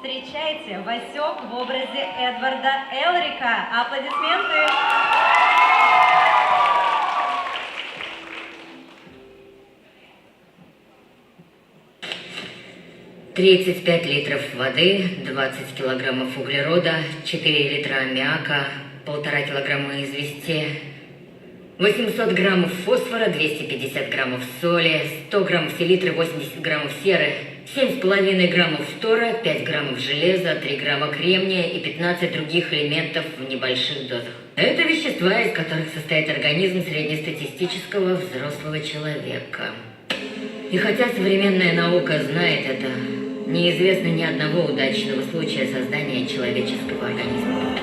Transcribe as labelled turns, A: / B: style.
A: Встречайте, Васек в образе Эдварда Элрика. Аплодисменты.
B: 35 литров воды, 20 килограммов углерода, 4 литра аммиака, 1,5 килограмма извести, 800 граммов фосфора, 250 граммов соли, 100 граммов селитры, 80 граммов серы, 7,5 граммов фтора, 5 граммов железа, 3 грамма кремния и 15 других элементов в небольших дозах. Это вещества, из которых состоит организм среднестатистического взрослого человека. И хотя современная наука знает это, неизвестно ни одного удачного случая создания человеческого организма.